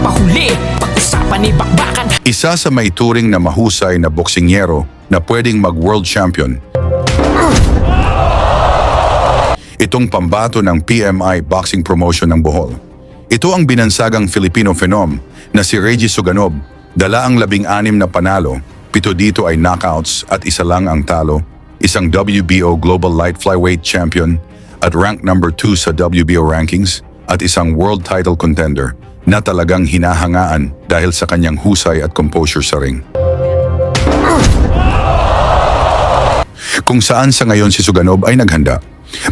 napapahuli. Pag-usapan ni bakbakan. Isa sa may turing na mahusay na boksingero na pwedeng mag-world champion. Itong pambato ng PMI Boxing Promotion ng Bohol. Ito ang binansagang Filipino phenom na si Reggie Suganov. Dala ang 16 na panalo, 7 dito ay knockouts at isa lang ang talo. Isang WBO Global Light Flyweight Champion at rank number 2 sa WBO rankings at isang world title contender na talagang hinahangaan dahil sa kanyang husay at composure sa ring. Kung saan sa ngayon si Suganov ay naghanda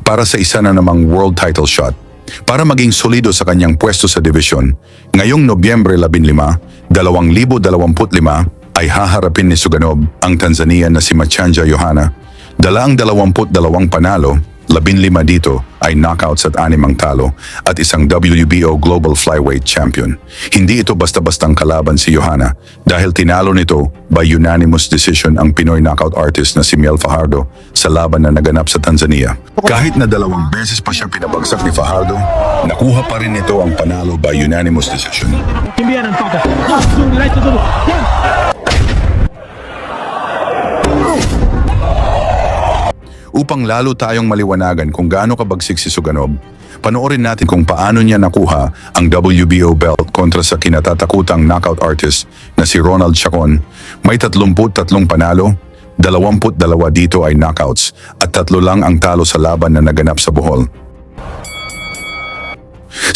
para sa isa na namang world title shot para maging solido sa kanyang pwesto sa division. Ngayong Nobyembre 15, 2025 ay haharapin ni Suganov ang Tanzania na si Machanja Johanna. Dala ang 22 panalo, 15 dito ay knockouts at 6 ang talo at isang WBO Global Flyweight Champion. Hindi ito basta-bastang kalaban si Johanna dahil tinalo nito by unanimous decision ang Pinoy knockout artist na si Miel Fajardo sa laban na naganap sa Tanzania. Kahit na 2 beses pa siya pinabagsak ni Fajardo, nakuha pa rin nito ang panalo by unanimous decision. Upang lalo tayong maliwanagan kung gaano kabagsik si Suganov, panoorin natin kung paano niya nakuha ang WBO belt kontra sa kinatatakutang knockout artist na si Ronald Chacon. May 33 panalo, 22 dito ay knockouts at 3 lang ang talo sa laban na naganap sa Bohol.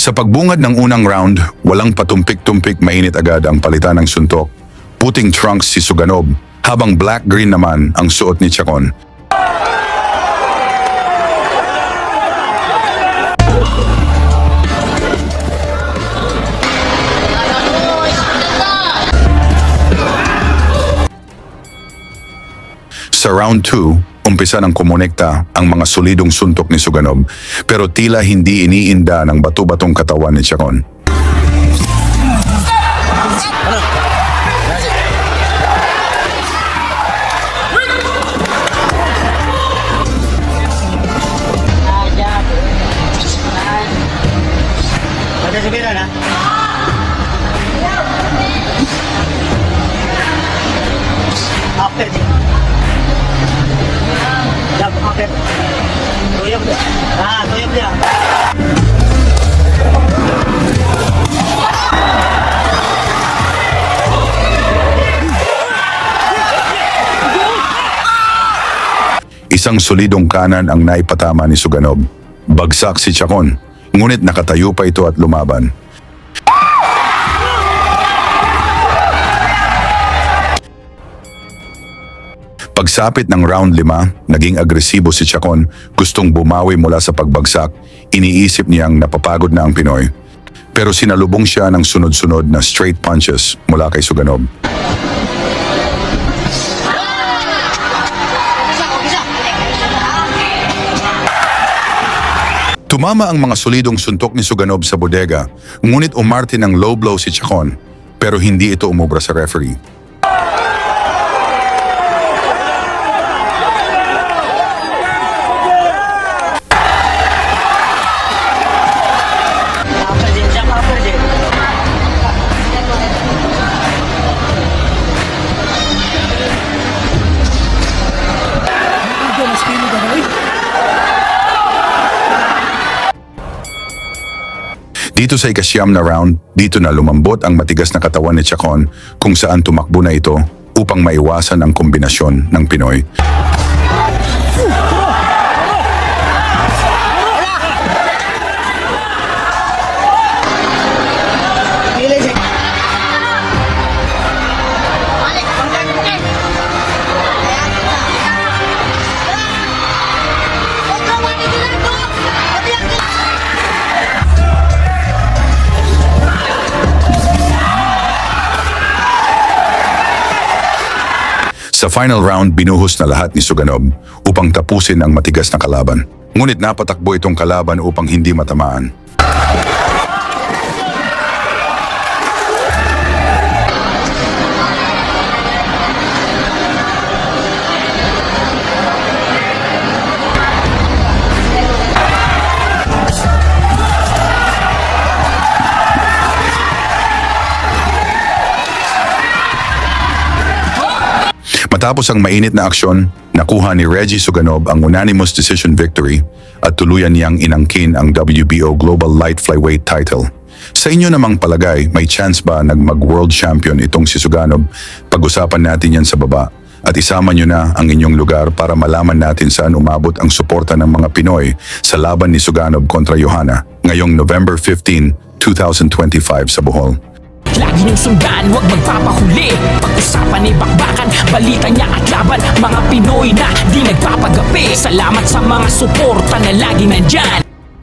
Sa pagbungad ng unang round, walang patumpik-tumpik, mainit agad ang palitan ng suntok. Puting trunks si Suganov, habang black-green naman ang suot ni Chacon. Sa round 2, umpisa ng kumonekta ang mga solidong suntok ni Suganov pero tila hindi iniinda ng bato-batong katawan ni Chacon. Isang solidong kanan ang naipatama ni Suganov. Bagsak si Chacon, ngunit nakatayo pa ito at lumaban. Pagsapit ng round 5, naging agresibo si Chacon, gustong bumawi mula sa pagbagsak. Iniisip niyang napapagod na ang Pinoy. Pero sinalubong siya ng sunod-sunod na straight punches mula kay Suganov. Tumama ang mga solidong suntok ni Suganov sa bodega, ngunit umarte ng low blow si Chacon, pero hindi ito umubra sa referee. Dito sa ikasyam na round, dito na lumambot ang matigas na katawan ni Chacon kung saan tumakbo na ito upang maiwasan ang kombinasyon ng Pinoy. Sa final round, binuhos na lahat ni Suganov upang tapusin ang matigas na kalaban. Ngunit napatakbo itong kalaban upang hindi matamaan. Matapos ang mainit na aksyon, nakuha ni Reggie Suganov ang unanimous decision victory at tuluyan niyang inangkin ang WBO Global Light Flyweight title. Sa inyo namang palagay, may chance ba mag-world champion itong si Suganov? Pag-usapan natin yan sa baba. At isama nyo na ang inyong lugar para malaman natin saan umabot ang suporta ng mga Pinoy sa laban ni Suganov kontra Johanna ngayong November 15, 2025 sa Bohol. Lagi niyong sundan, huwag magpapahuli. Pag-usapan ni bakbakan, balita niya at laban. Mga Pinoy na di nagpapagapi. Salamat sa mga suporta na lagi nandyan.